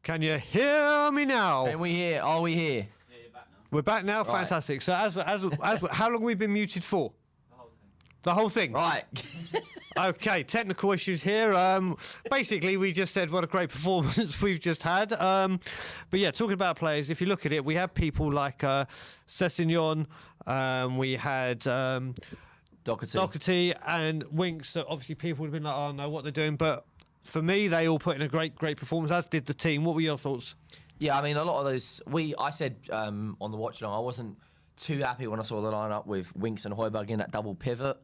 Can you hear me now? Can we hear? Are we here? Yeah, you're back now. We're back now. Right. Fantastic. So, how long have we been muted for? The whole thing. Right. Okay, technical issues here. Basically, we just said what a great performance we've just had. But yeah, talking about players, if you look at it, we have people like Sessignon, we had Doherty and Winks. So obviously, people would have been like, "Oh no, what they're doing." But for me, they all put in a great performance, as did the team. What were your thoughts? Yeah, I mean, a lot of those. I said on the watch along, I wasn't too happy when I saw the lineup with Winks and Højbjerg in that double pivot.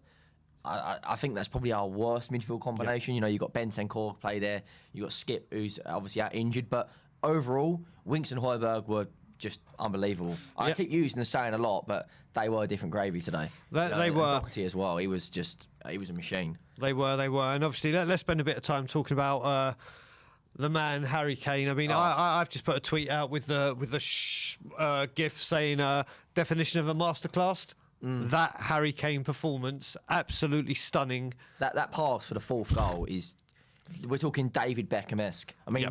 I think that's probably our worst midfield combination. You know, you got Bentancur play there, you got Skip, who's obviously out injured, but overall, Winks and Højbjerg were just unbelievable. I keep using the saying a lot, but they were different gravy today. They were. And Doherty as well. He was a machine. They were, and obviously let's spend a bit of time talking about the man Harry Kane. I mean, I've just put a tweet out with the gif saying definition of a masterclass. That Harry Kane performance, absolutely stunning. That pass for the fourth goal is, we're talking David Beckham-esque. I mean,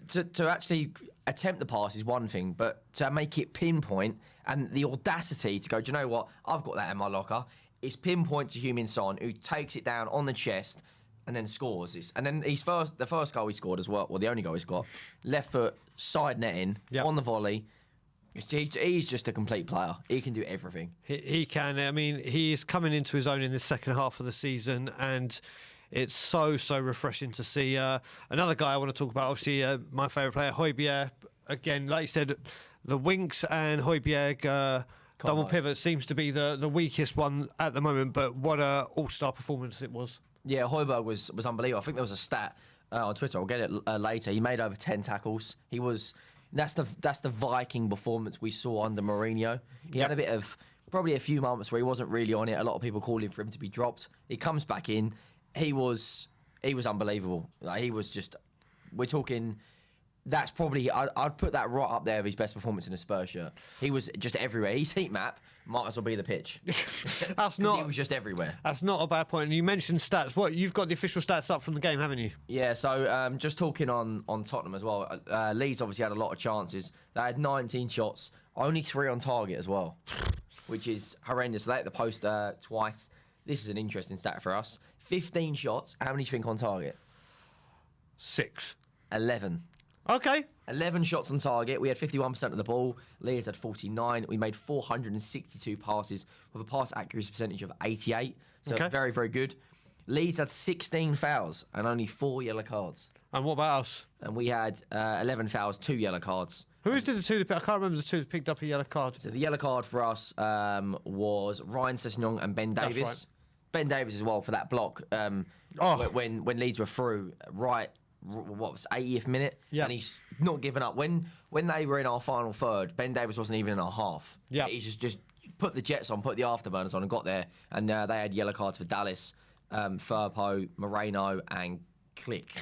to actually attempt the pass is one thing, but to make it pinpoint and the audacity to go, do you know what? I've got that in my locker. It's pinpoint to Heung-min Son, who takes it down on the chest and then scores. And then the first goal he scored as well, the only goal he's got, left foot, side netting, on the volley. He's just a complete player. He can do everything. He can. I mean, he's coming into his own in the second half of the season, and it's so refreshing to see. Another guy I want to talk about, obviously, my favourite player, Højbjerg. Again, like you said, the Winks and Højbjerg double pivot seems to be the weakest one at the moment, but what a all-star performance it was. Yeah, Højbjerg was unbelievable. I think there was a stat on Twitter, I'll get it later. He made over 10 tackles. That's the Viking performance we saw under Mourinho. He had a bit of, probably a few moments where he wasn't really on it. A lot of people calling for him to be dropped. He comes back in. He was unbelievable. Like, he was just, we're talking, that's probably, I'd put that right up there of his best performance in a Spurs shirt. He was just everywhere. His heat map might as well be the pitch. That's not. He was just everywhere. That's not a bad point. And you mentioned stats. What, you've got the official stats up from the game, haven't you? Yeah. So just talking on Tottenham as well. Leeds obviously had a lot of chances. They had 19 shots, only 3 on target as well, which is horrendous. They hit the post twice. This is an interesting stat for us. 15 shots. How many do you think on target? 6. 11. Okay. 11 shots on target. We had 51% of the ball. Leeds had 49. We made 462 passes with a pass accuracy percentage of 88. So very, very good. Leeds had 16 fouls and only 4 yellow cards. And what about us? And we had 11 fouls, 2 yellow cards. Who did the 2? I can't remember the 2 that picked up a yellow card. So the yellow card for us was Ryan Sessegnon and Ben Davies. That's right. Ben Davies as well for that block when Leeds were through what was 80th minute, and he's not given up. When they were in our final third, Ben Davies wasn't even in our half. Yeah, he's just put the jets on, put the afterburners on, and got there. And they had yellow cards for Dallas, Firpo, Moreno, and Click.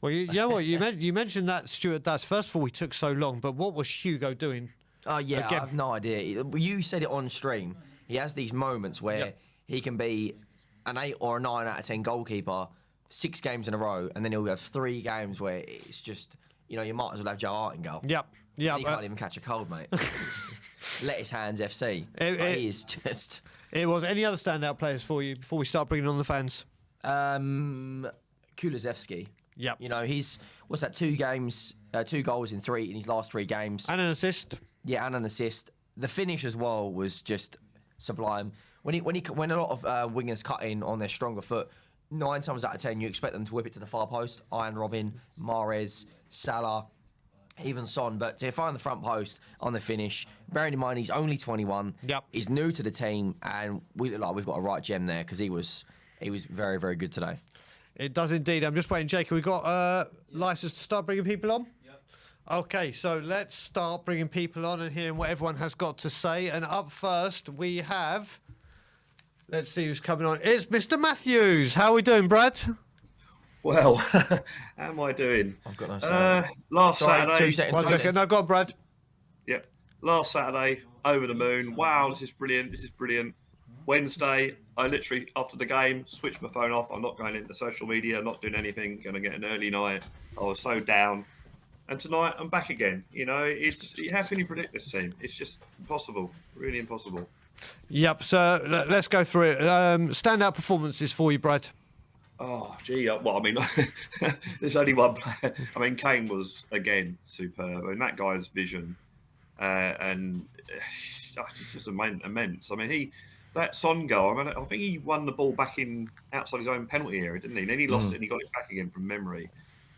Well, you mentioned that Stuart Dallas. First of all, he took so long, but what was Hugo doing? Oh yeah, I have no idea. You said it on stream. He has these moments where he can be an 8 or a 9 out of 10 goalkeeper 6 games in a row, and then he'll have 3 games where it's just, you might as well have Joe Hart in goal. Yep. He can't even catch a cold, mate. Let his hands FC. He is just. It was. Any other standout players for you before we start bringing on the fans? Kulusevski. Yep. He's 2 games, 2 goals in his last 3 games, and an assist. Yeah, and an assist. The finish as well was just sublime. When a lot of wingers cut in on their stronger foot, 9 times out of 10, you expect them to whip it to the far post. Iron Robin, Mahrez, Salah, even Son. But to find the front post on the finish, bearing in mind he's only 21, he's new to the team, and we look like we've got a right gem there because he was very, very good today. It does indeed. I'm just waiting, Jake. Have we got license to start bringing people on? Yep. Okay, so let's start bringing people on and hearing what everyone has got to say. And up first, we have... Let's see who's coming on. It's Mr. Matthews. How are we doing, Brad? Well, how am I doing? I've got no sound. Last Saturday. 2 seconds. 1 second. No, go on, Brad. Yep. Last Saturday, over the moon. Wow, this is brilliant. Wednesday, I literally, after the game, switched my phone off. I'm not going into social media, not doing anything. Going to get an early night. I was so down. and tonight I'm back again. You know, it's how can you predict this team? It's just impossible, really impossible. Yep. So let's go through it. Standout performances for you, Brad. Oh, gee. Well, I mean, there's only one player. I mean, Kane was again superb. I mean, that guy's vision and it's just immense. I mean, that Son goal. I mean, I think he won the ball back in outside his own penalty area, didn't he? And then he lost it and he got it back again from memory.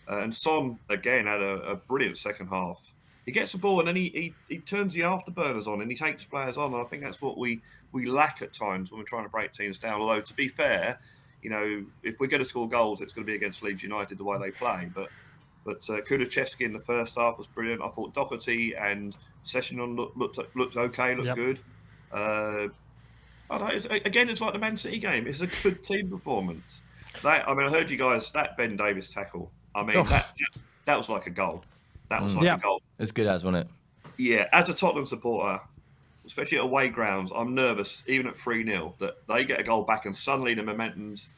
And Son again had a brilliant second half. He gets the ball and then he turns the afterburners on and he takes players on. And I think that's what we lack at times when we're trying to break teams down. Although to be fair, you know, if we're going to score goals, it's going to be against Leeds United the way they play. But Kulusevski in the first half was brilliant. I thought Doherty and Sessignon looked okay, looked good. I don't know, it's like the Man City game. It's a good team performance. I heard you guys, that Ben Davies tackle. I mean, that was like a goal. That was like a goal. As good as, wasn't it? Yeah, as a Tottenham supporter, especially at away grounds, I'm nervous, even at 3-0, that they get a goal back and suddenly the momentum's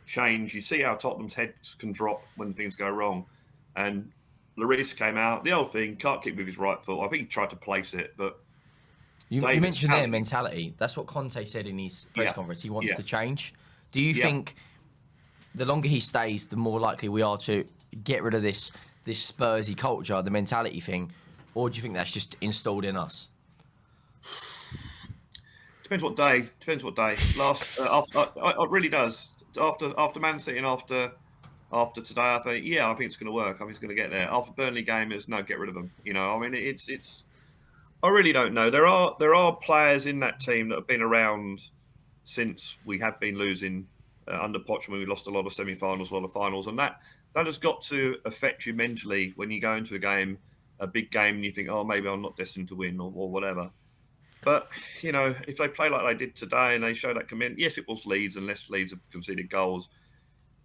change. You see how Tottenham's heads can drop when things go wrong. And Lloris came out. The old thing, can't kick with his right foot. I think he tried to place it, but... You mentioned their mentality. That's what Conte said in his press conference. He wants to change. Do you think the longer he stays, the more likely we are to get rid of this Spursy culture, the mentality thing, or do you think that's just installed in us? Depends what day. It really does. After Man City and after today, I think it's going to work. I think it's going to get there. After Burnley game, is no, get rid of them. You know, I mean, it's. I really don't know. There are players in that team that have been around since we have been losing under Poch when we lost a lot of semi-finals, a lot of finals, and that has got to affect you mentally when you go into a big game, and you think, oh, maybe I'm not destined to win or whatever. But, you know, if they play like they did today and they show that commitment, yes, it was Leeds, and less Leeds have conceded goals.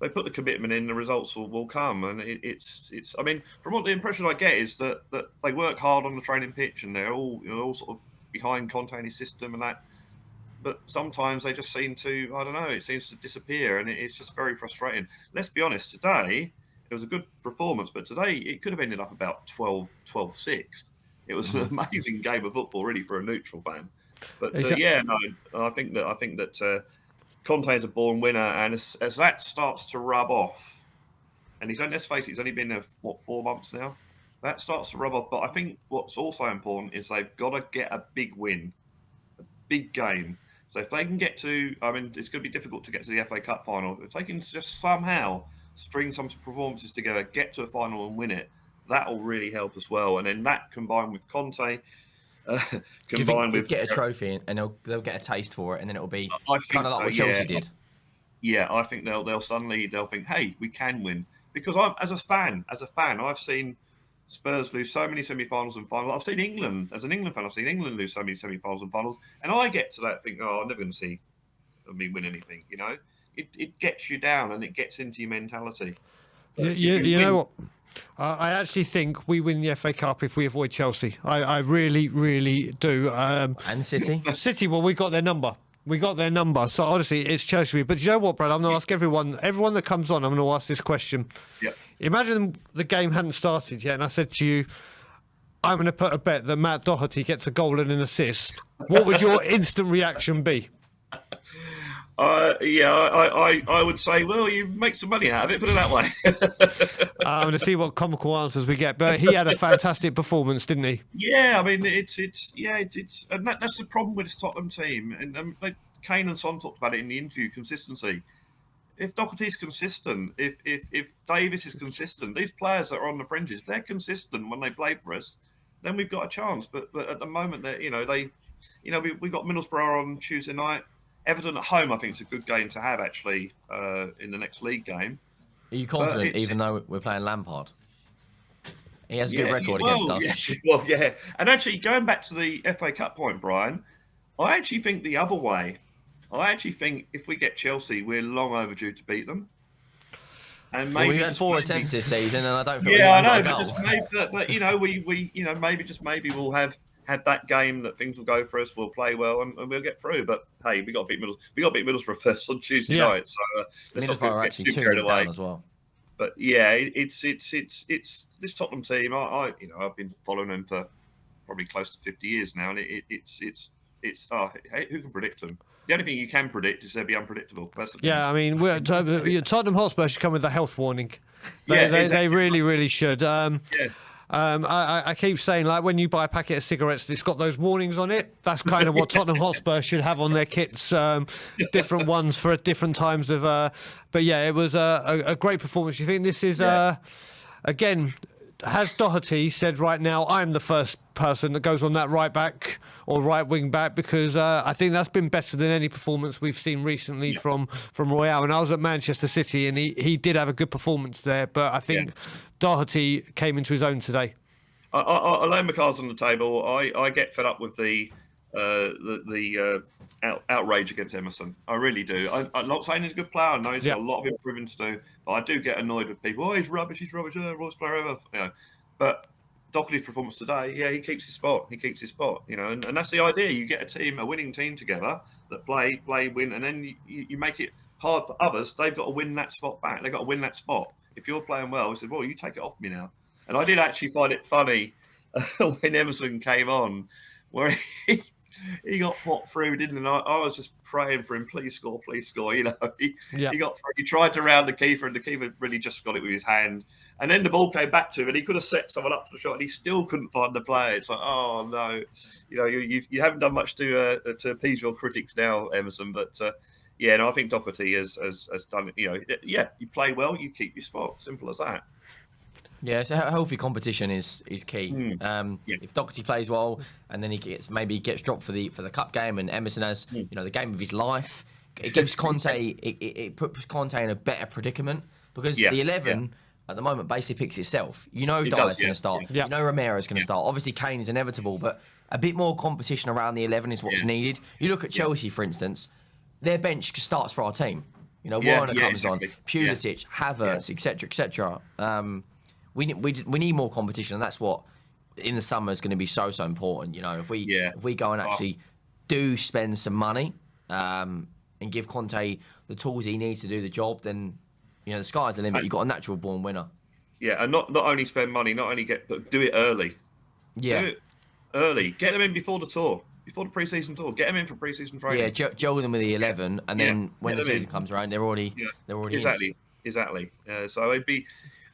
They put the commitment in, the results will come. And it's. I mean, from what the impression I get is that they work hard on the training pitch and they're all sort of behind Conte and his system and that. But sometimes they just seem to, I don't know, it seems to disappear, and it's just very frustrating. Let's be honest, today it was a good performance, but today it could have ended up about 12-6. It was an amazing game of football, really, for a neutral fan. But I think that Conte is a born winner, and as that starts to rub off, and let's face it, he's only been there 4 months now. That starts to rub off. But I think what's also important is they've got to get a big win, a big game. So if they can get to, I mean, it's going to be difficult to get to the FA Cup final. If they can just somehow string some performances together, get to a final and win it, that will really help as well. And then that combined with Conte, combined with get a trophy and they'll get a taste for it, and then it'll be kind of like what Chelsea did. Yeah, I think they'll suddenly think, hey, we can win. Because I'm as a fan, I've seen Spurs lose so many semi-finals and finals. I've seen England, as an England fan, I've seen England lose so many semi-finals and finals, and I get to that think, oh, I'm never going to see me win anything. You know, it gets you down and it gets into your mentality. You know what? I actually think we win the FA Cup if we avoid Chelsea. I really, really do. And City? City, well, we got their number. So honestly, it's Chelsea. But you know what, Brad? I'm going to ask everyone that comes on, I'm going to ask this question. Yep. Imagine the game hadn't started yet, and I said to you, I'm going to put a bet that Matt Doherty gets a goal and an assist. What would your instant reaction be? I would say, well, you make some money out of it, put it that way. I'm going to see what comical answers we get. But he had a fantastic performance, didn't he? Yeah, I mean, it's and that's the problem with this Tottenham team. And Kane and Son talked about it in the interview, consistency. If Doherty's consistent, if Davis is consistent, these players that are on the fringes, if they're consistent when they play for us, then we've got a chance. But at the moment, we've got Middlesbrough on Tuesday night. Everton at home, I think, is a good game to have, actually, in the next league game. Are you confident, even though we're playing Lampard? He has a good record against us. Yeah. And actually, going back to the FA Cup point, Brian, I actually think the other way. I actually think if we get Chelsea, we're long overdue to beat them. And maybe we had 4 attempts this season, and I don't think. Yeah, I know, but maybe we'll have that game that things will go for us. We'll play well and we'll get through. But hey, we got to beat Middlesbrough first on Tuesday night. So let's not get too carried away as well. But yeah, it's this Tottenham team. I've been following them for probably close to 50 years now, and who can predict them? The only thing you can predict is they'll be unpredictable. That's the thing. Yeah, I mean, Tottenham Hotspur should come with a health warning. They exactly. really should. Yeah. I keep saying, like, when you buy a packet of cigarettes, it's got those warnings on it. That's kind of what Tottenham Hotspur should have on their kits. Different ones for different times of. But yeah, it was a great performance. You think this is again? Has Doherty said right now, I'm the first person that goes on that right back or right wing back, because I think that's been better than any performance we've seen recently from Royale. And I was at Manchester City and he did have a good performance there, but I think Doherty came into his own today. I lay my cards on the table. I get fed up with the outrage against Emerson. I really do. I'm not saying he's a good player. I know he's got a lot of improving to do, but I do get annoyed with people. Oh, he's rubbish. Worst player ever. But Doherty's performance today, he keeps his spot. And that's the idea. You get a winning team together that play, win, and then you make it hard for others. They've got to win that spot back. They've got to win that spot. If you're playing well, he said, well, you take it off me now. And I did actually find it funny when Emerson came on, where he got popped through, didn't he? I was just praying for him, please score. He got through. He tried to round the keeper, and the keeper really just got it with his hand. And then the ball came back to him, and he could have set someone up for the shot, and he still couldn't find the player. It's like, oh no, you haven't done much to appease your critics now, Emerson. But I think Doherty has done it. You play well, you keep your spot. Simple as that. Yeah, so healthy competition is key. If Doherty plays well, and then he gets dropped for the cup game, and Emerson has the game of his life, it gives Conte it puts Conte in a better predicament, because the 11 at the moment basically picks itself. Dyer's going to start. Yeah. Romero's going to start. Obviously Kane is inevitable, but a bit more competition around the 11 is what's needed. You look at Chelsea, for instance, their bench starts for our team. Warner comes on, Pulisic, Havertz, etc. We need more competition, and that's what in the summer is going to be so important. If we go and actually do spend some money and give Conte the tools he needs to do the job, then the sky's the limit. You've got a natural born winner. Yeah, and not only spend money, but do it early. Yeah, do it early. Get them in before the tour, before the pre-season tour. Get them in for pre-season training. Yeah, gel them with the 11, and then when the season comes around, they're already exactly. So it'd be.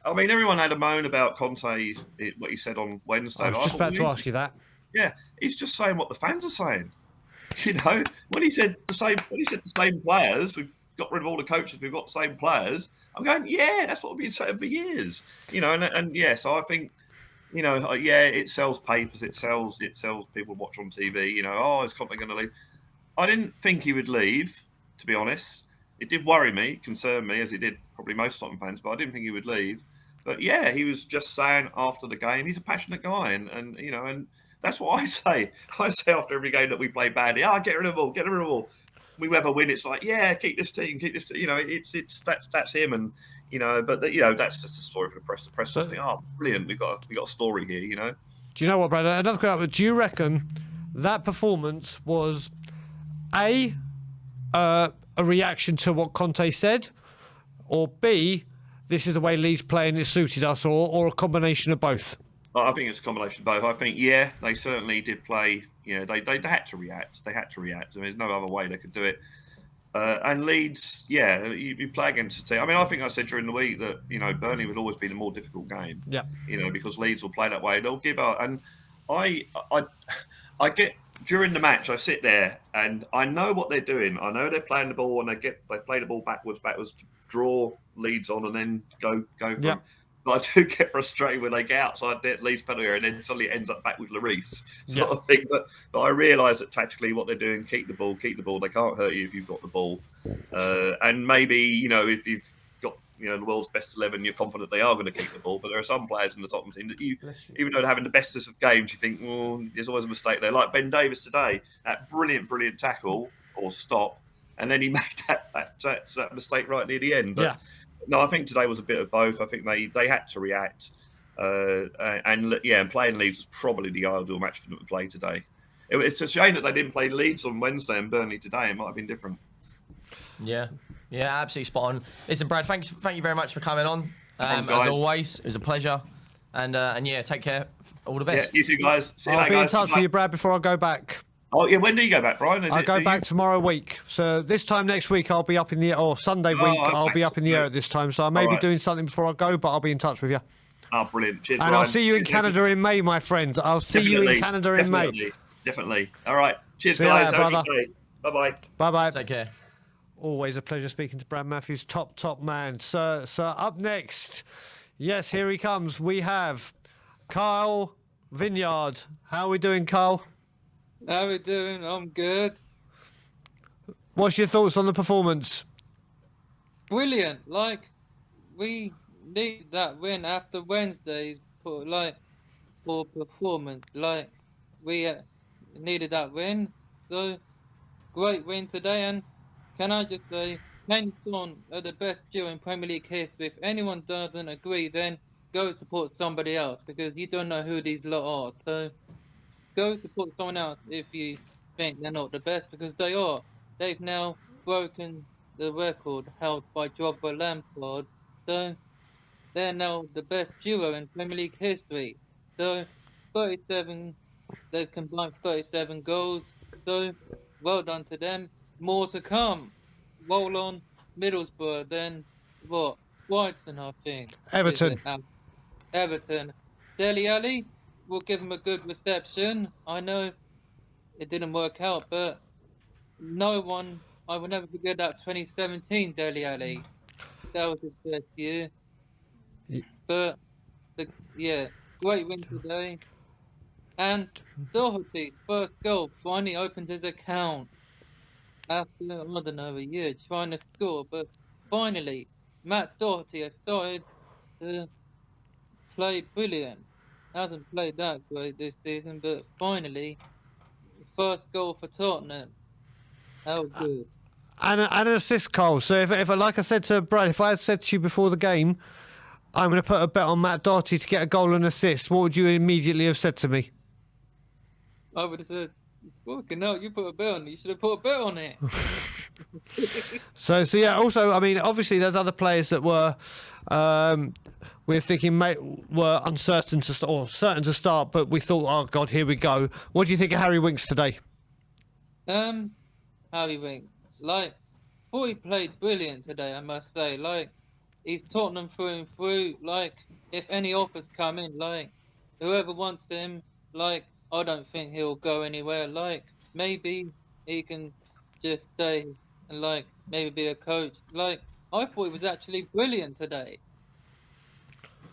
I mean, everyone had a moan about Conte, what he said on Wednesday. I was just about to ask you that. Yeah, he's just saying what the fans are saying. When he said the same players, we've got rid of all the coaches, we've got the same players. I'm going, that's what we've been saying for years. So I think, it sells papers, it sells people watch on TV. Is Conte going to leave? I didn't think he would leave, to be honest. It did worry me, concern me, as it did probably most Tottenham fans, but I didn't think he would leave. But he was just saying after the game, he's a passionate guy, and that's what I say. I say after every game that we play badly, get rid of them all. We ever win, it's like, keep this team. That's him, and that's just a story for the press. The press just think, brilliant, we got a story here. Do you know what, Brad? Another question. Do you reckon that performance was a reaction to what Conte said, or B, this is the way Leeds play and it suited us, or a combination of both? I think it's a combination of both. I think, they certainly did play. They had to react. They had to react. I mean, there's no other way they could do it. And Leeds, you play against a team. I mean, I think I said during the week that Burnley would always be the more difficult game. Yeah. Because Leeds will play that way. They'll give up. And I get during the match. I sit there and I know what they're doing. I know they're playing the ball and they play the ball backwards to draw Leeds on and then go from. Yeah. But I do get frustrated when they get outside their Leeds penalty area and then suddenly it ends up back with Lloris sort of thing. But I realise that tactically what they're doing, keep the ball. They can't hurt you if you've got the ball. And maybe, if you've got, the world's best 11, you're confident they are going to keep the ball. But there are some players in the Tottenham team that even though they're having the bestest of games, you think, well, there's always a mistake there. Like Ben Davies today, that brilliant tackle or stop. And then he made that mistake right near the end. But, no, I think today was a bit of both. I think they had to react, and playing Leeds was probably the ideal match for them to play today. It's a shame that they didn't play Leeds on Wednesday and Burnley today. It might have been different. Yeah, absolutely spot on. Listen, Brad, thank you very much for coming on. Thanks, As guys. always, it was a pleasure. And yeah, take care. All the Yeah, best. you two guys. See you I'll later, be in guys. touch with you, Brad, before I go back. Oh, yeah, when do you go back, Brian? I go back tomorrow week. So this time next week, I'll be up in the or Sunday week, I'll be up in the air at this time. So I may be doing something before I go, but I'll be in touch with you. Oh, brilliant. Cheers, And Brian. I'll see you in Canada in May, my friend. I'll see you in Canada in May. Definitely. All right. Cheers, See you guys. later, Have a brother. good day. Bye-bye. Bye-bye. Take care. Always a pleasure speaking to Brad Matthews, top man. So up next, yes, here he comes. We have Kyle Vineyard. How are we doing, Kyle? How we doing? I'm good. What's your thoughts on the performance? Brilliant. Like, we need that win after Wednesday's poor performance. Like, we needed that win. So, great win today. And can I just say, Kane Son are the best duo in Premier League history. If anyone doesn't agree, then go support somebody else, because you don't know who these lot are. So, go support someone else if you think they're not the best, because they are. They've now broken the record held by Drogba Lampard. So they're now the best duo in Premier League history. So 37, they've combined 37 goals. So well done to them. More to come. Roll on Middlesbrough, then what? Brighton, I think. Everton. Everton. Dele Alli, we'll give him a good reception. I know it didn't work out, but I will never forget that 2017 Dele Alli. That was his best year. But, great win today. And Doherty's first goal finally opened his account after, I don't know, a year trying to score. But finally, Matt Doherty has started to play brilliant. Hasn't played that great this season, but finally, first goal for Tottenham. How good. And an assist, Cole. So if like I said to Brad, if I had said to you before the game, I'm going to put a bet on Matt Doherty to get a goal and assist, what would you immediately have said to me? I would have said, fucking hell, you put a bet on it. You should have put a bet on it. So yeah, also, I mean, obviously there's other players that were, we're thinking were uncertain or certain to start, but we thought, oh God, here we go. What do you think of Harry Winks today? Harry Winks, thought he played brilliant today, I must say. He's Tottenham through and through. If any offers come in, whoever wants him, I don't think he'll go anywhere. Maybe he can just stay and maybe be a coach. I thought he was actually brilliant today.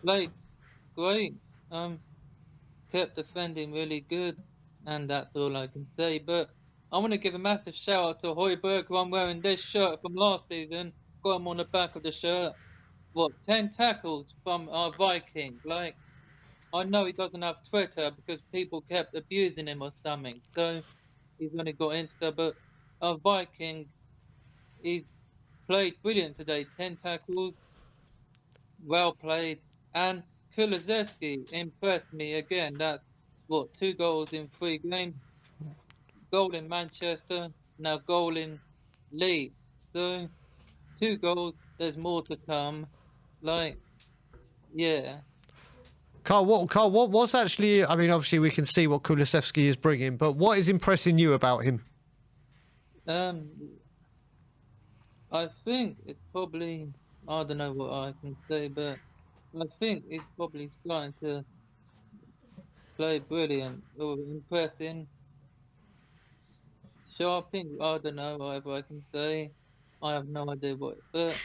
Great. Kept defending really good, and that's all I can say. But I want to give a massive shout out to Højbjerg, who I'm wearing this shirt from last season. Got him on the back of the shirt. 10 tackles from our Viking. I know he doesn't have Twitter because people kept abusing him or something. So he's only got Insta, but our Viking, he's played brilliant today. 10 tackles, well played. And Kulusevski impressed me again. That's 2 goals in 3 games. Goal in Manchester, now goal in Leeds. So 2 goals, there's more to come. Yeah. Carl, what's actually, I mean, obviously we can see what Kulusevski is bringing, but what is impressing you about him? I think it's probably, I don't know what I can say, but I think he's probably starting to play brilliant or impressing. Sharping, I don't know, whatever I can say. I have no idea what, but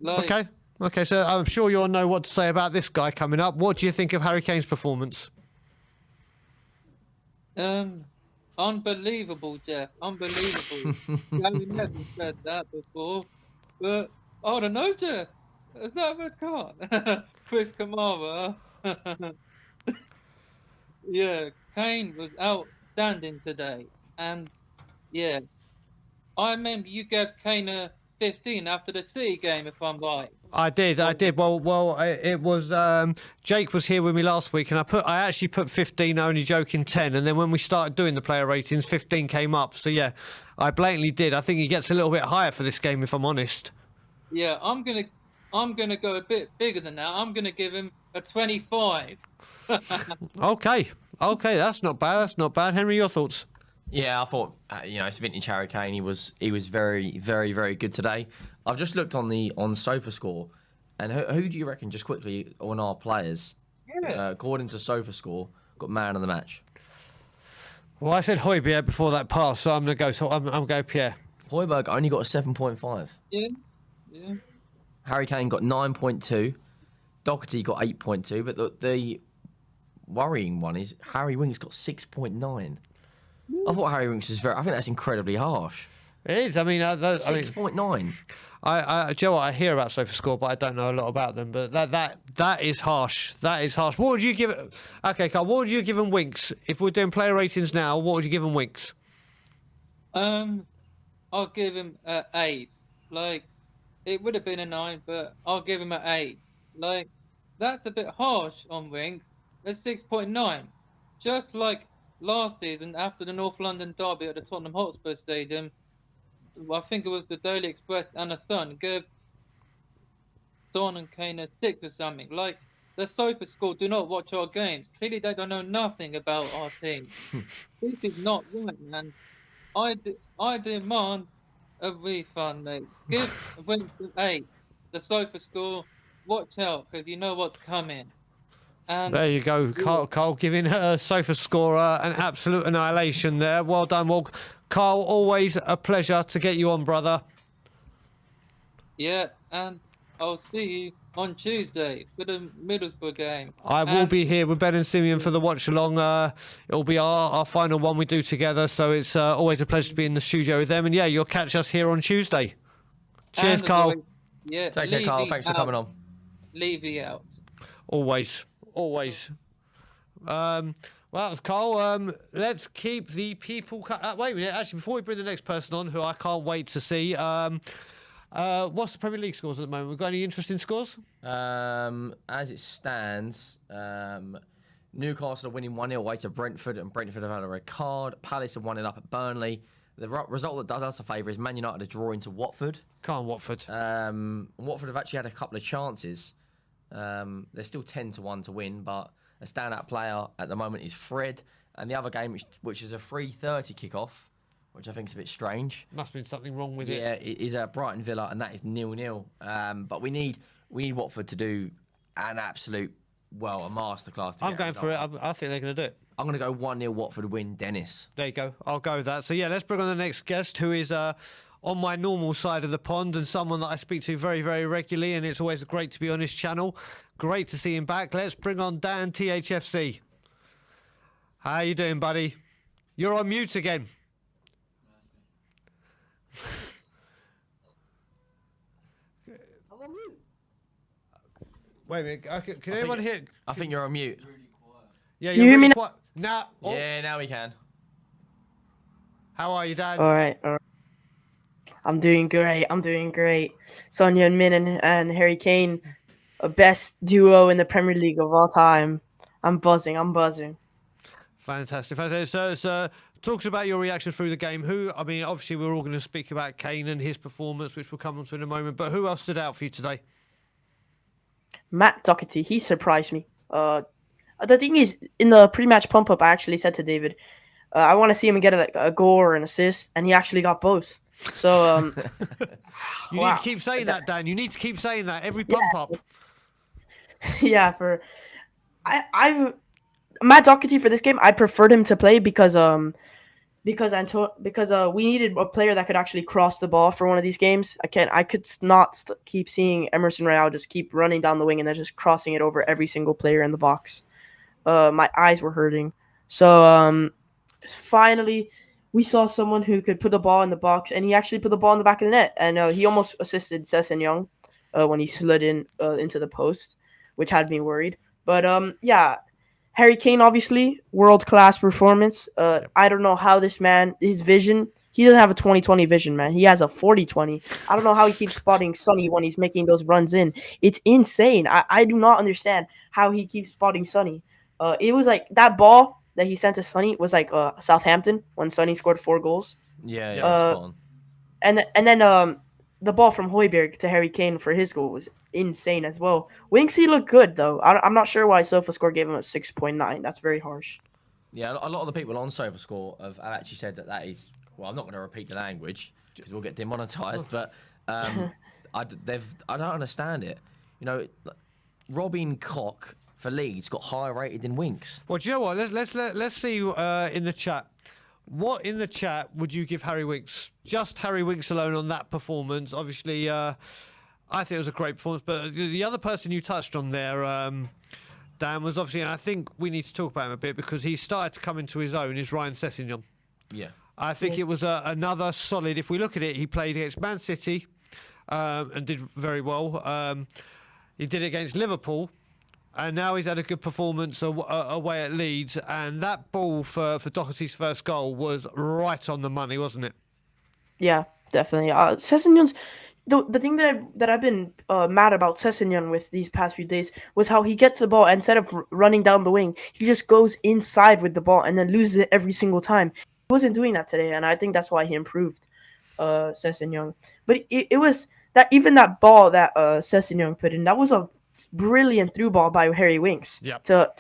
Okay, so I'm sure you'll know what to say about this guy coming up. What do you think of Harry Kane's performance? Unbelievable, Jeff. Unbelievable. Gary never said that before, but I don't know, Jeff. Is that a red card? Chris Kamara. Yeah, Kane was outstanding today, and yeah, I remember you gave Kane a 15 after the City game, if I'm right. I did. Well, it was Jake was here with me last week, and I actually put 15, only joking 10, and then when we started doing the player ratings, 15 came up. So yeah, I blatantly did. I think he gets a little bit higher for this game, if I'm honest. Yeah, I'm gonna go a bit bigger than that. I'm gonna give him a 25. Okay, that's not bad. That's not bad. Henry, your thoughts? Yeah, I thought it's vintage Harry Kane. He was very very very good today. I've just looked on Sofa Score, and who do you reckon, just quickly, on our players, Yeah. according to Sofa Score, got man of the match? Well, I said Højbjerg before that pass, so I'm gonna go Pierre. Højbjerg only got a 7.5. Yeah. Yeah. Harry Kane got 9.2. Doherty got 8.2. But the worrying one is Harry Winks got 6.9. I thought Harry Winks was I think that's incredibly harsh. It is. I mean, 6.9. do you know what? I hear about SofaScore, but I don't know a lot about them. But that is harsh. That is harsh. What would you give it? Okay, Carl. What would you give him Winks? If we're doing player ratings now, what would you give him Winks? I'll give him an 8. Like, it would have been a 9, but I'll give him an 8. Like, that's a bit harsh on Winks. It's 6.9. Just like last season, after the North London derby at the Tottenham Hotspur Stadium, I think it was the Daily Express and the Sun gave Son and Kane a 6 or something. Like, the Sofa Score do not watch our games. Clearly, they don't know nothing about our team. This is not right, man. I demand a refund, mate. Give Winks an 8. The Sofa Score, watch out, because you know what's coming. And There you go, Carl giving her Sofa Scorer an absolute annihilation there. Well done, Carl. Always a pleasure to get you on, brother. yeah, and I'll see you on Tuesday for the Middlesbrough game. I will be here with Ben and Simeon for the watch along. It'll be our final one we do together, so it's always a pleasure to be in the studio with them. And yeah, you'll catch us here on Tuesday. Cheers, And Carl. Yeah, Take care, Carl. Thanks for coming on. Levy out. Always. Well, that was Carl. Let's keep the people. Wait a minute. Actually, before we bring the next person on, who I can't wait to see. What's the Premier League scores at the moment? We've got any interesting scores? As it stands, Newcastle are winning 1-0 away to Brentford, and Brentford have had a red card. Palace are 1-0 up at Burnley. The result that does us a favour is Man United are drawing to Watford. Come on, Watford. Watford have actually had a couple of chances. They're still 10-1 to win, but a standout player at the moment is Fred. And the other game, which is a 3:30 kickoff, which I think is a bit strange. Must have been something wrong with it. Yeah, it is a Brighton Villa, and that is 0-0. But we need Watford to do an absolute, a masterclass. I'm going for it. I think they're going to do it. I'm going to go 1-0 Watford win, Dennis. There you go. I'll go with that. So yeah, let's bring on the next guest, who is on my normal side of the pond and someone that I speak to very, very regularly, and it's always great to be on his channel. Great to see him back. Let's bring on Dan THFC. How you doing, buddy? You're on mute again. Wait a minute. Can anyone hear? I think you're on mute. Yeah, Can you hear me quiet. Nah. Oh. Yeah, now we can. How are you, Dan? All right. I'm doing great. Sonia and Min and Harry Kane, a best duo in the Premier League of all time. I'm buzzing. Fantastic. So, talks about your reaction through the game. Obviously we're all going to speak about Kane and his performance, which we'll come on to in a moment, but who else stood out for you today? Matt Doherty, he surprised me. The thing is, in the pre-match pump-up, I actually said to David, I want to see him get a goal or an assist, and he actually got both. So, you need to keep saying that, Dan. You need to keep saying that every pump-up. Yeah, I've Matt Doherty for this game, I preferred him to play because we needed a player that could actually cross the ball for one of these games. I could not keep seeing Emerson Royale just keep running down the wing and then just crossing it over every single player in the box. My eyes were hurting. So finally we saw someone who could put the ball in the box, and he actually put the ball in the back of the net, and he almost assisted Sessegnon when he slid in into the post, which had me worried. But yeah. Harry Kane, obviously, world-class performance. I don't know how this man, his vision, he doesn't have a 20/20 vision, man. He has a 40/20. I don't know how he keeps spotting Sonny when he's making those runs in. It's insane. I do not understand how he keeps spotting Sonny. It was like that ball that he sent to Sonny was like Southampton when Sonny scored 4 goals. Yeah, spot on. And then the ball from Højbjerg to Harry Kane for his goal was insane as well. Winksy looked good though. I'm not sure why SofaScore gave him a 6.9. That's very harsh. Yeah, a lot of the people on SofaScore have actually said that is. Well, I'm not going to repeat the language because we'll get demonetized. But I don't understand it. You know, Robin Koch for Leeds got higher rated than Winks. Well, do you know what? Let's see in the chat. What in the chat would you give Harry Winks? Just Harry Winks alone on that performance. Obviously, I think it was a great performance. But the other person you touched on there, Dan, was obviously, and I think we need to talk about him a bit because he started to come into his own, is Ryan Sessegnon. Yeah. I think it was another solid. If we look at it, he played against Man City and did very well. He did it against Liverpool. And now he's had a good performance away at Leeds. And that ball for Doherty's first goal was right on the money, wasn't it? Yeah, definitely. Sessegnon's the thing that I've been mad about Sessegnon with these past few days was how he gets the ball instead of running down the wing, he just goes inside with the ball and then loses it every single time. He wasn't doing that today, and I think that's why he improved, Sessegnon. But it was that even that ball that Sessegnon put in, that was a brilliant through ball by Harry Winks to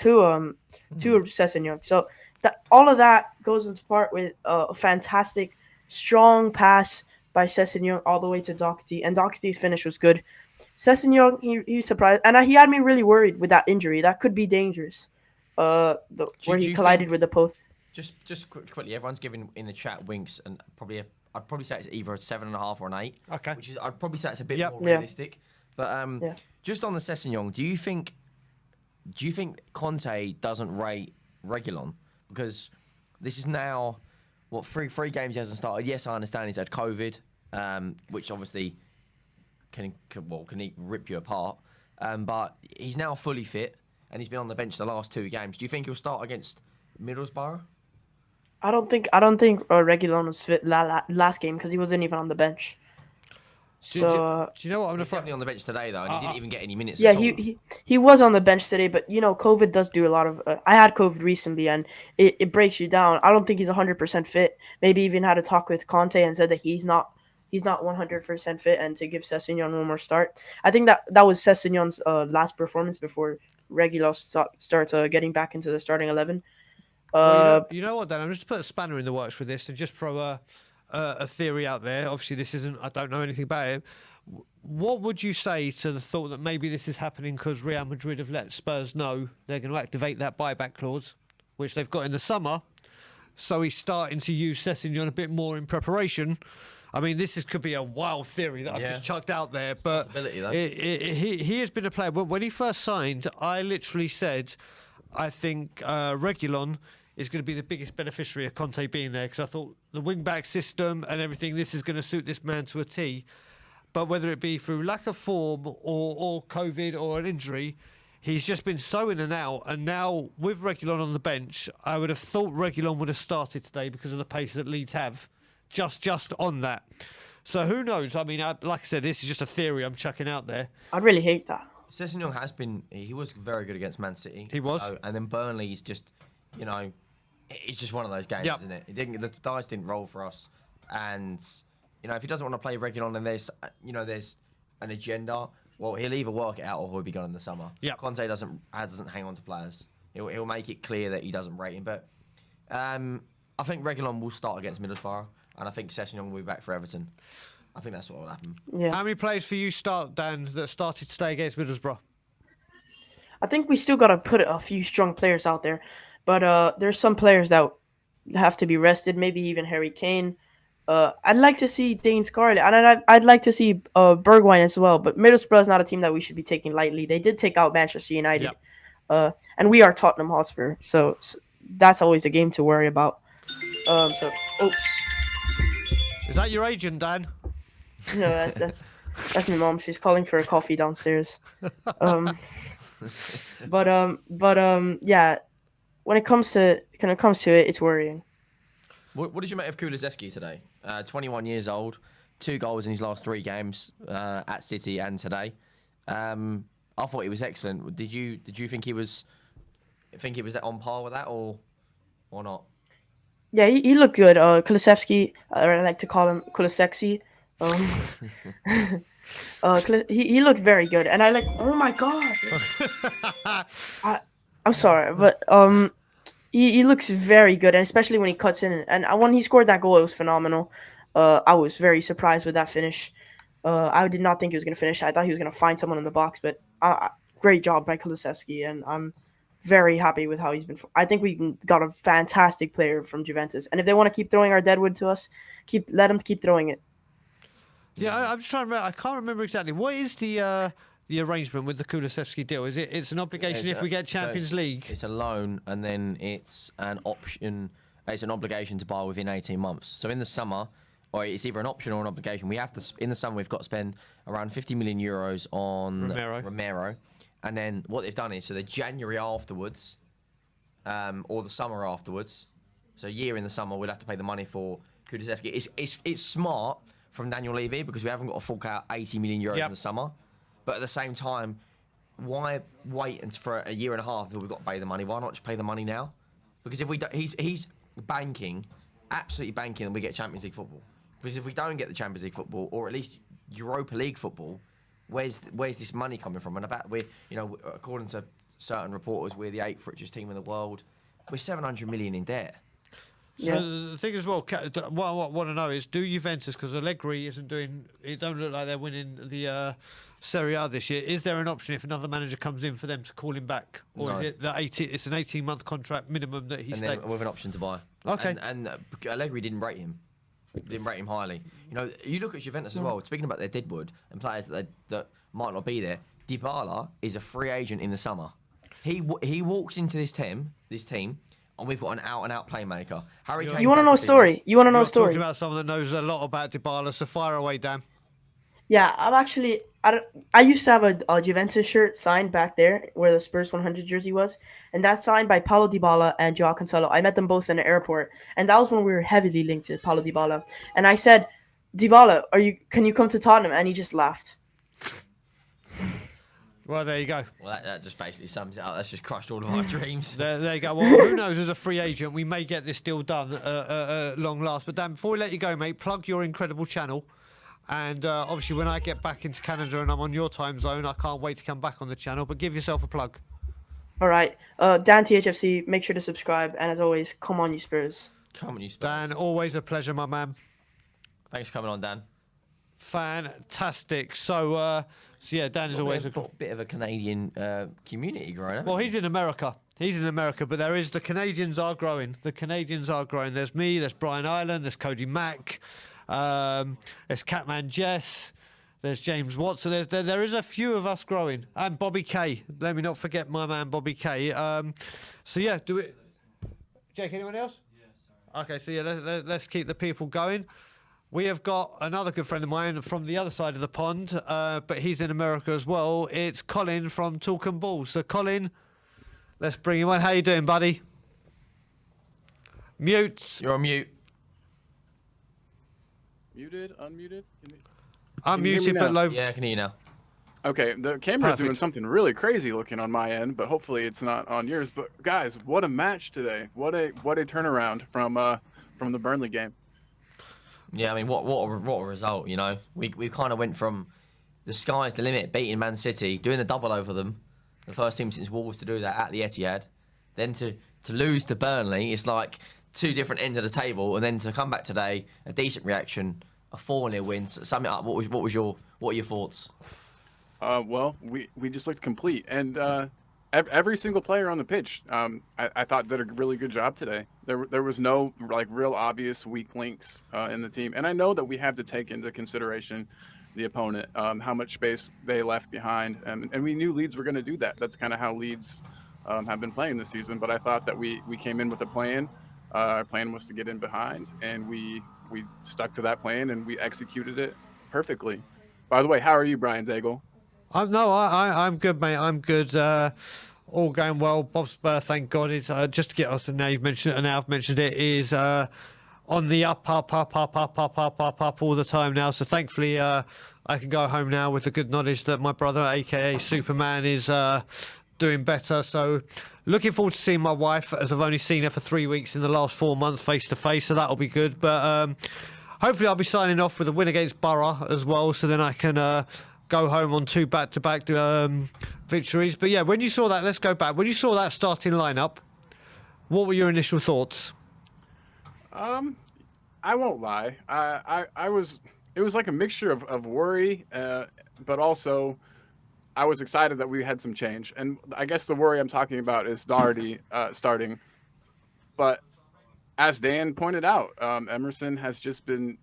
Sessegnon. So that all of that goes into part with a fantastic, strong pass by Sessegnon all the way to Doherty, and Doherty's finish was good. Sessegnon, he surprised, and he had me really worried with that injury. That could be dangerous. Where he collided with the post. Just quickly, everyone's giving in the chat Winks, and I'd probably say it's either a 7.5 or an 8. Okay. Which is I'd probably say it's a bit more realistic. But just on the Sessegnon, do you think Conte doesn't rate Reguilon? Because this is now three games he hasn't started. Yes, I understand he's had COVID, which obviously can rip you apart. But he's now fully fit and he's been on the bench the last 2 games. Do you think he'll start against Middlesbrough? I don't think Reguilon was fit last game because he wasn't even on the bench. Do you know what I'm He's definitely on the bench today though, and he didn't even get any minutes. Yeah, at all. he was on the bench today, but COVID does do a lot of. I had COVID recently, and it breaks you down. I don't think he's 100% fit. Maybe even had a talk with Conte and said that he's not 100% fit, and to give Sessegnon one more start. I think that was Sessegnon's last performance before Reguilon starts getting back into the starting 11. You know what, Dan? I'm just to put a spanner in the works with this and just throw a theory out there. Obviously, this isn't. I don't know anything about it. What would you say to the thought that maybe this is happening because Real Madrid have let Spurs know they're going to activate that buyback clause, which they've got in the summer? So he's starting to use Sessegnon a bit more in preparation. I mean, could be a wild theory that I've just chucked out there, but he has been a player. When he first signed, I literally said, I think Reguilon is going to be the biggest beneficiary of Conte being there, because I thought the wing-back system and everything, this is going to suit this man to a T. But whether it be through lack of form or COVID or an injury, he's just been so in and out. And now with Reguilon on the bench, I would have thought Reguilon would have started today because of the pace that Leeds have, just on that. So who knows? I mean, like I said, this is just a theory I'm chucking out there. I'd really hate that. Sessegnon he was very good against Man City. He was. And then Burnley is just, it's just one of those games, isn't it? The dice didn't roll for us. And, if he doesn't want to play Reguilon and there's an agenda, well, he'll either work it out or he'll be gone in the summer. Yeah. Conte doesn't hang on to players. He'll make it clear that he doesn't rate him. But I think Reguilon will start against Middlesbrough, and I think Sessegnon will be back for Everton. I think that's what will happen. Yeah. How many players for you Dan, that started today against Middlesbrough? I think we still got to put a few strong players out there. But there's some players that have to be rested, maybe even Harry Kane. I'd like to see Dane Scarlett, and I'd like to see Bergwijn as well. But Middlesbrough is not a team that we should be taking lightly. They did take out Manchester United. Yep. And we are Tottenham Hotspur, so that's always a game to worry about. Oops. Is that your agent, Dan? No, that's my mom. She's calling for a coffee downstairs. Yeah. When it comes to it, it's worrying. What did you make of Kulusevski today? 21 years old, 2 goals in his last 3 games at City and today. I thought he was excellent. Did you think he was on par with that or not? Yeah, he looked good. Kulusevski, I like to call him Kulusevski. Um, he looked very good, and I like. Oh my god! I'm sorry, but he looks very good, and especially when he cuts in. And when he scored that goal, it was phenomenal. I was very surprised with that finish. I did not think he was going to finish. I thought he was going to find someone in the box, but great job by Kulusevski, and I'm very happy with how he's been. I think we got a fantastic player from Juventus, and if they want to keep throwing our deadwood to us, let them keep throwing it. Yeah, I'm just trying to remember. I can't remember exactly. What is the arrangement with the Kulusevski deal? It's an obligation if we get Champions League? It's a loan, and then it's an option. It's an obligation to buy within 18 months. So in the summer, or it's either an option or an obligation. We have to in the summer we've got to spend around 50 million euros on Romero, and then what they've done is the January afterwards, or the summer afterwards. So a year in the summer, we'll have to pay the money for Kulusevski. It's smart from Daniel Levy because we haven't got to fork out 80 million euros in the summer. But at the same time, why wait for a year and a half until we've got to pay the money? Why not just pay the money now? Because if we don't, he's banking, absolutely banking that we get Champions League football. Because if we don't get the Champions League football, or at least Europa League football, where's this money coming from? And according to certain reporters, we're the 8th richest team in the world. We're 700 million in debt. So the thing as well, what I want to know is, do Juventus, because Allegri isn't doing, it don't look like they're winning the Serie A this year. Is there an option if another manager comes in for them to call him back, or is it it's an 18-month contract minimum that he's then with an option to buy? Okay. And Allegri didn't rate him. Didn't rate him highly. You look at Juventus as well. Speaking about their deadwood and players that might not be there, Dybala is a free agent in the summer. He walks into this team, and we've got an out-and-out playmaker. Harry Kane. You want to know a story? You want to know a story? Talking about someone that knows a lot about Dybala, so fire away, Dan. Yeah, I used to have a Juventus shirt signed back there where the Spurs 100 jersey was, and that's signed by Paulo Dybala and Joao Cancelo. I met them both in the airport, and that was when we were heavily linked to Paulo Dybala. And I said, Dybala, can you come to Tottenham? And he just laughed. Well, there you go. Well, that just basically sums it up. That's just crushed all of our dreams. There you go. Well, who knows? As a free agent, we may get this deal done long last. But Dan, before we let you go, mate, plug your incredible channel. And obviously, when I get back into Canada and I'm on your time zone, I can't wait to come back on the channel. But give yourself a plug. All right. Dan THFC, make sure to subscribe. And as always, come on, you Spurs. Come on, you Spurs. Dan, always a pleasure, my man. Thanks for coming on, Dan. Fantastic. So yeah, Dan is always a bit of a Canadian community growing up. Well, he's in America. But the Canadians are growing. There's me, there's Brian Ireland, there's Cody Mack, there's Catman Jess, there's James Watson. There is a few of us growing. And Bobby K. Let me not forget my man Bobby K. So yeah, do it. Jake, anyone else? Yeah, sorry. Okay, so yeah, let's keep the people going. We have got another good friend of mine from the other side of the pond, but he's in America as well. It's Colin from Talking Ball. So, Colin, let's bring him on. How you doing, buddy? Mute. You're on mute. Muted, unmuted? Unmuted, but low. Yeah, I can hear you now. Okay, the camera's doing something really crazy looking on my end, but hopefully it's not on yours. But guys, what a match today! What a turnaround from the Burnley game. Yeah, I mean, what a result, We kind of went from the sky's the limit, beating Man City, doing the double over them, the first team since Wolves to do that at the Etihad, then to lose to Burnley, it's like two different ends of the table, and then to come back today, a decent reaction, a 4-0 win. Sum it up. What are your thoughts? Well, we just looked complete, and every single player on the pitch, I thought did a really good job today. There was no real obvious weak links in the team, and I know that we have to take into consideration the opponent, how much space they left behind, and we knew Leeds were going to do that. That's kind of how Leeds have been playing this season. But I thought that we came in with a plan. Our plan was to get in behind, and we stuck to that plan, and we executed it perfectly. By the way, how are you, Brian Zagel? I'm good, mate. I'm good. All going well. Bob's Spur, thank God. It's just to get off the now you've mentioned it, and now I've mentioned it, is on the up all the time now. So thankfully, I can go home now with the good knowledge that my brother, aka Superman, is doing better. So looking forward to seeing my wife, as I've only seen her for 3 weeks in the last 4 months face to face. So that'll be good. But hopefully I'll be signing off with a win against Borough as well, so then I can go home on 2 back-to-back victories. But yeah, when you saw that, let's go back. When you saw that starting lineup, what were your initial thoughts? I won't lie. I was. It was like a mixture of worry, but also I was excited that we had some change. And I guess the worry I'm talking about is Doherty starting. But as Dan pointed out, Emerson has just been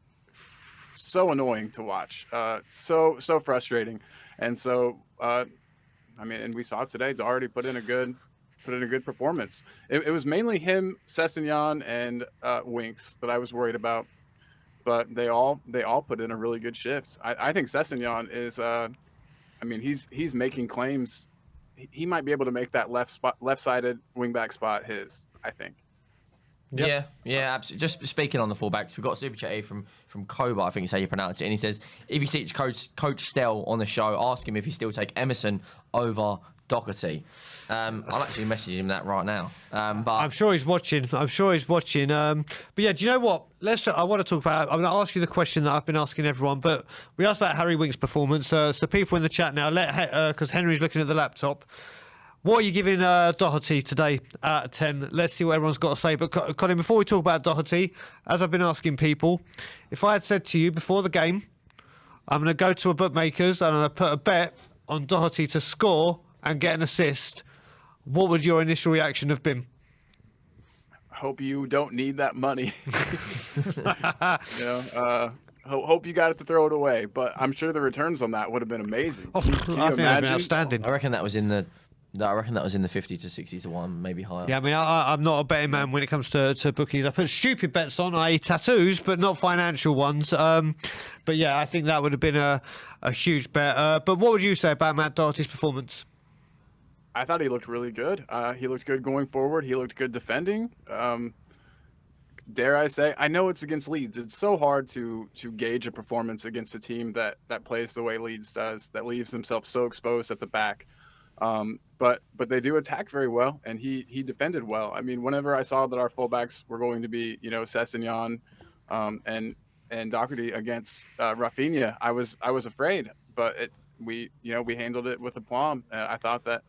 so annoying to watch, so frustrating, and so and we saw today Doherty put in a good performance. It was mainly him, Sessegnon, and Winks that I was worried about, but they all put in a really good shift. I think Sessegnon is, he's making claims. He might be able to make that left-sided wingback spot his. I think. Yep. Yeah, absolutely. Just speaking on the fullbacks, we've got a super chat here from Koba, I think is how you pronounce it, and he says, if you see Coach Stell on the show, ask him if he still take Emerson over Doherty. I'll actually message him that right now. But I'm sure he's watching. But yeah, do you know what? I want to talk about. I'm going to ask you the question that I've been asking everyone. But we asked about Harry Winks' performance. So people in the chat now, because Henry's looking at the laptop. What are you giving Doherty today out of 10? Let's see what everyone's got to say. But Colin, before we talk about Doherty, as I've been asking people, if I had said to you before the game, I'm going to go to a bookmaker's and I'm going to put a bet on Doherty to score and get an assist, what would your initial reaction have been? Hope you don't need that money. Hope you got it to throw it away. But I'm sure the returns on that would have been amazing. I think that'd been outstanding. I reckon that was in the 50 to 60 to 1, maybe higher. Yeah, I mean, I'm not a betting man when it comes to bookies. I put stupid bets on, i.e. tattoos, but not financial ones. But yeah, I think that would have been a huge bet. But what would you say about Matt Doherty's performance? I thought he looked really good. He looked good going forward. He looked good defending. Dare I say, I know it's against Leeds. It's so hard to gauge a performance against a team that plays the way Leeds does, that leaves themselves so exposed at the back. But they do attack very well, and he defended well. I mean, whenever I saw that our fullbacks were going to be, Sessegnon, and Doherty against Rafinha, I was afraid. But we handled it with aplomb. I thought that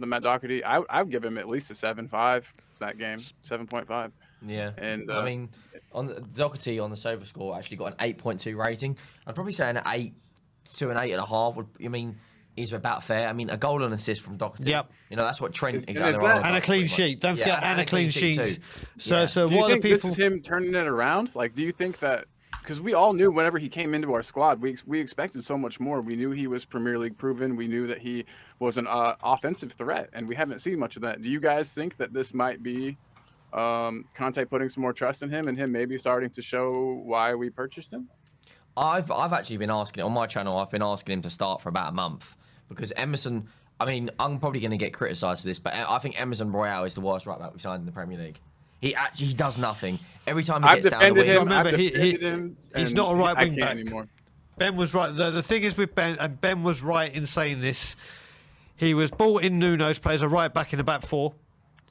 Matt Doherty, I would give him at least a 7.5 that game, 7.5. Yeah, and I mean, on the Doherty on the Sofa score actually got an 8.2 rating. I'd probably say an 8 to an 8.5. Is about fair. I mean, a goal and assist from Doherty. Yep. That's what Trent exactly. And a clean sheet. Don't forget, and a clean sheet too. So do you what think are the people? This is him turning it around? Like, do you think that? Because we all knew whenever he came into our squad, we expected so much more. We knew he was Premier League proven. We knew that he was an offensive threat, and we haven't seen much of that. Do you guys think that this might be Conte putting some more trust in him, and him maybe starting to show why we purchased him? I've actually been asking on my channel. I've been asking him to start for about a month. Because Emerson, I mean, I'm probably going to get criticised for this, but I think Emerson Royale is the worst right back we've signed in the Premier League. He does nothing. Every time he gets down the wing. Remember, he's not a right wing back anymore. Ben was right. The thing is with Ben, and Ben was right in saying this, he was bought in Nuno's play as a right back in the back four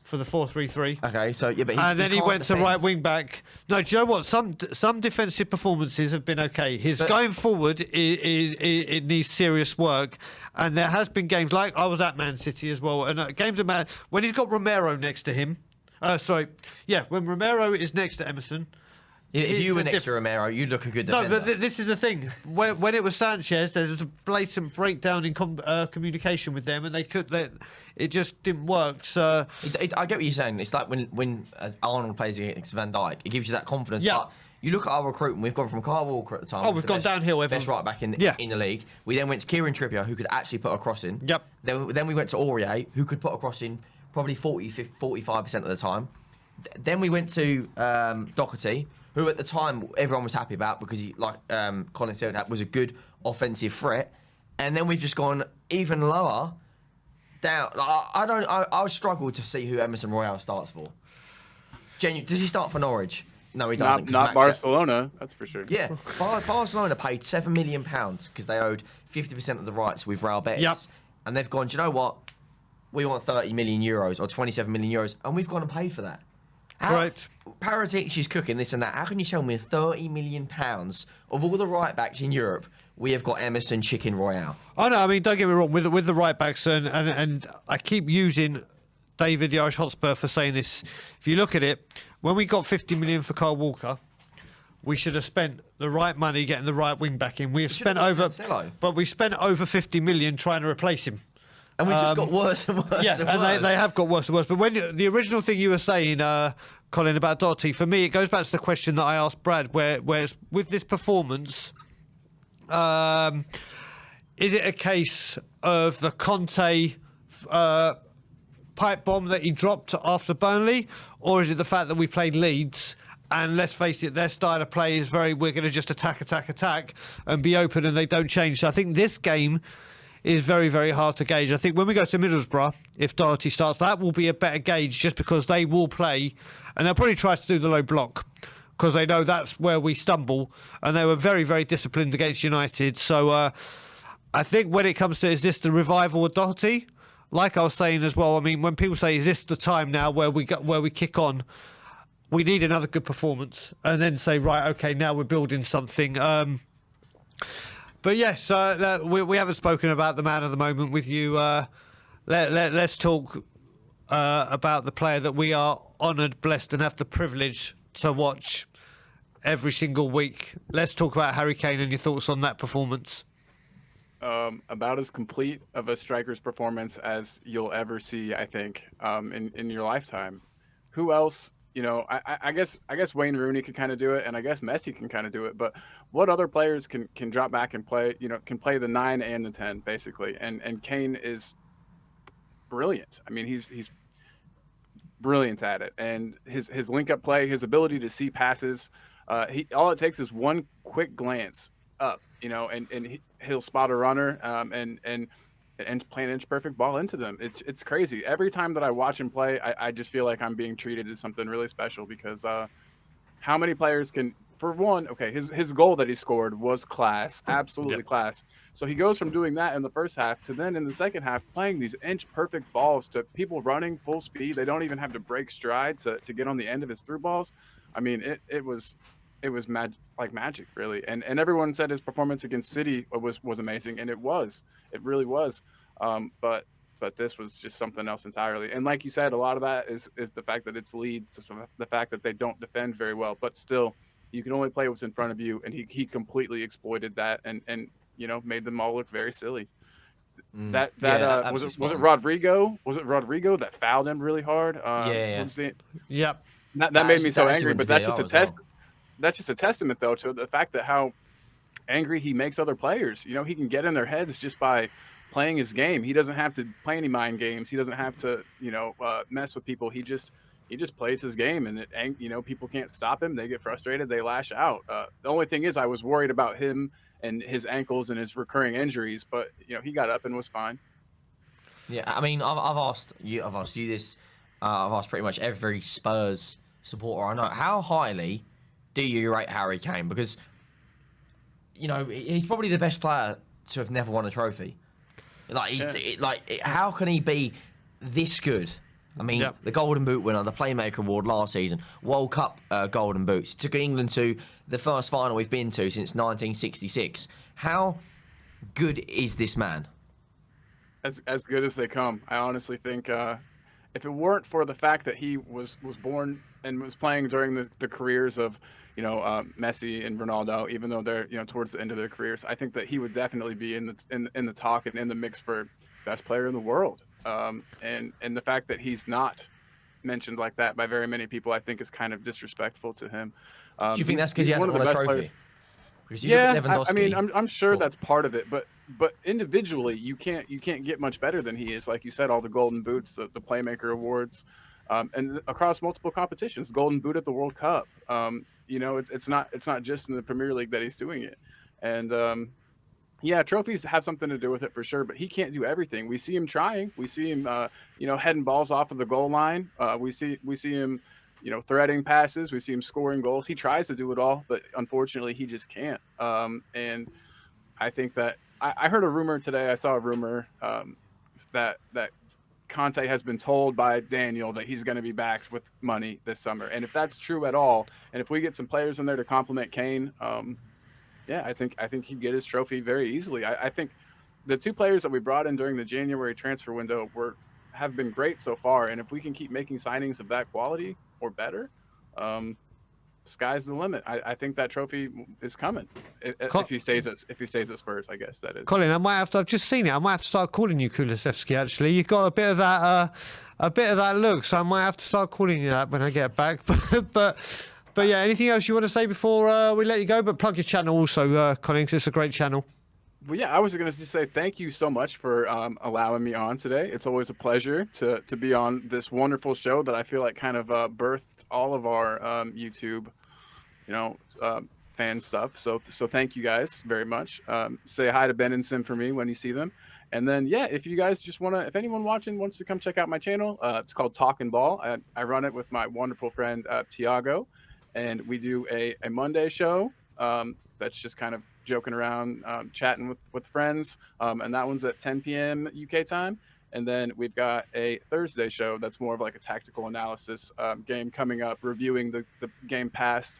for the 4-3-3. Okay, so yeah, but then he went to right wing back. No, do you know what? Some defensive performances have been okay. Going forward, it needs serious work. And there has been games like I was at Man City as well, and games of when he's got Romero next to him. When Romero is next to Emerson. If you were next to Romero, you'd look a good defender. No, but this is the thing. When it was Sanchez, there was a blatant breakdown in communication with them, and it just didn't work. So I get what you're saying. It's like when Arnold plays against Van Dijk, it gives you that confidence. Yeah. But you look at our recruitment, we've gone from Kyle Walker at the time. We've gone downhill. Best right back in the league. We then went to Kieran Trippier, who could actually put a cross in. Yep. Then we went to Aurier, who could put a cross in probably 45% of the time. Then we went to Doherty, who at the time everyone was happy about because he, like Colin said, that was a good offensive threat. And then we've just gone even lower down. I struggle to see who Emerson Royale starts for. Does he start for Norwich? No, he doesn't. Not Barcelona, that's for sure. Yeah, Barcelona paid £7 million because they owed 50% of the rights with Real Betis. Yep. And they've gone, do you know what? We want 30 million euros or 27 million euros, and we've gone and paid for that. Correct. Paratici is cooking this and that. How can you tell me £30 million of all the right backs in Europe, we have got Emerson Chicken Royale? Oh no, I mean, don't get me wrong, with the right backs, and I keep using David the Irish Hotspur for saying this. If you look at it, when we got 50 million for Kyle Walker, we should have spent the right money getting the right wing back in. We have spent over, but we spent over 50 million trying to replace him. And we just got worse and worse. Yeah, and and worse. they have got worse and worse. But when the original thing you were saying, Colin, about Doherty, for me, it goes back to the question that I asked Brad, where with this performance, is it a case of the Conte pipe bomb that he dropped after Burnley, or is it the fact that we played Leeds? And let's face it, their style of play is we're going to just attack, and be open, and they don't change. So I think this game is very, very hard to gauge. I think when we go to Middlesbrough, if Doherty starts, that will be a better gauge, just because they will play, and they'll probably try to do the low block, because they know that's where we stumble, and they were very, very disciplined against United. So I think when it comes to, is this the revival of Doherty? Like I was saying as well, I mean, when people say, is this the time now where we kick on? We need another good performance, and then say, right, okay, now we're building something. But yes, we haven't spoken about the man of the moment with you. Let's talk about the player that we are honoured, blessed, and have the privilege to watch every single week. Let's talk about Harry Kane and your thoughts on that performance. About as complete of a striker's performance as you'll ever see, I think, in your lifetime. Who else? You know, I guess Wayne Rooney could kind of do it, and I guess Messi can kind of do it. But what other players can drop back and play? You know, can play the 9 and the 10 basically. And Kane is brilliant. I mean, he's brilliant at it, and his link up play, his ability to see passes. All it takes is one quick glance up, you know, and he'll spot a runner, and play an inch perfect ball into them. It's crazy. Every time that I watch him play, I just feel like I'm being treated as something really special, because how many players can, for one, okay, his goal that he scored was class, absolutely class. So he goes from doing that in the first half to then in the second half playing these inch perfect balls to people running full speed. They don't even have to break stride to get on the end of his through balls. I mean, it was like magic, really. And everyone said his performance against City was amazing, and it really was. But this was just something else entirely. And like you said, a lot of that is the fact that it's Leeds, the fact that they don't defend very well. But still, you can only play what's in front of you, and he completely exploited that, and you know, made them all look very silly. Was it Rodrigo? Was it Rodrigo that fouled him really hard? Yep. That made me so angry. But that's just a test. That's just a testament, though, to the fact that how angry he makes other players. You know, he can get in their heads just by playing his game. He doesn't have to play any mind games. He doesn't have to, you know, mess with people. He just plays his game, and you know, people can't stop him. They get frustrated. They lash out. The only thing is, I was worried about him and his ankles and his recurring injuries, but you know, he got up and was fine. Yeah, I mean, I've asked you this. I've asked pretty much every Spurs supporter I know. How highly do you rate Harry Kane? Because, you know, he's probably the best player to have never won a trophy. Like, how can he be this good? I mean, the Golden Boot winner, the Playmaker Award last season, World Cup Golden Boots, took England to the first final we've been to since 1966. How good is this man? As good as they come. I honestly think if it weren't for the fact that he was born and was playing during the careers of, you know, Messi and Ronaldo, even though they're, you know, towards the end of their careers, I think that he would definitely be in the talk and in the mix for best player in the world. And the fact that he's not mentioned like that by very many people, I think, is kind of disrespectful to him. Do you think that's because he hasn't won a trophy? Yeah, I mean, I'm sure that's part of it, but individually, you can't get much better than he is. Like you said, all the Golden Boots, the Playmaker Awards, and across multiple competitions, Golden Boot at the World Cup. You know, it's not just in the Premier League that he's doing it, and yeah, trophies have something to do with it for sure. But he can't do everything. We see him trying. We see him, you know, heading balls off of the goal line. We see him, you know, threading passes. We see him scoring goals. He tries to do it all, but unfortunately, he just can't. And I think that I heard a rumor today. I saw a rumor that Conte has been told by Daniel that he's going to be backed with money this summer. And if that's true at all, and if we get some players in there to complement Kane, yeah, I think he'd get his trophy very easily. I think the 2 players that we brought in during the January transfer window have been great so far. And if we can keep making signings of that quality or better, sky's the limit. I think that trophy is coming if he stays at Spurs. I guess that is. Colin, I've just seen it. I might have to start calling you Kulusevski. Actually, you've got a bit of that look, so I might have to start calling you that when I get back. but yeah, anything else you want to say before we let you go? But plug your channel also, Colin, 'cause it's a great channel. Well, yeah, I was going to just say thank you so much for allowing me on today. It's always a pleasure to be on this wonderful show that I feel like kind of birthed all of our YouTube, fan stuff. So thank you guys very much. Say hi to Ben and Sim for me when you see them. And then, yeah, if you guys just want to, if anyone watching wants to come check out my channel, it's called Talkin' Ball. I run it with my wonderful friend, Tiago, and we do a Monday show that's just kind of joking around, chatting with friends. And that one's at 10 p.m. UK time. And then we've got a Thursday show that's more of like a tactical analysis game coming up, reviewing the game past.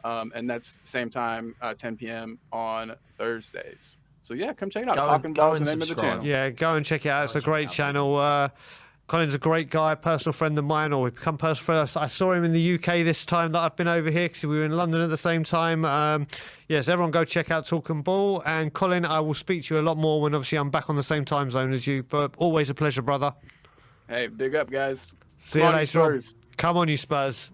And that's same time, 10 p.m. on Thursdays. So yeah, come check it out. Talking Ball is the name of the channel. Yeah, go and check it out. It's a great channel. Colin's a great guy, personal friend of mine, or we've become personal friends. I saw him in the UK this time that I've been over here because we were in London at the same time. Yes, everyone go check out Talking Ball. And Colin, I will speak to you a lot more when obviously I'm back on the same time zone as you. But always a pleasure, brother. Hey, big up, guys. See you later on. Come on, you Spurs.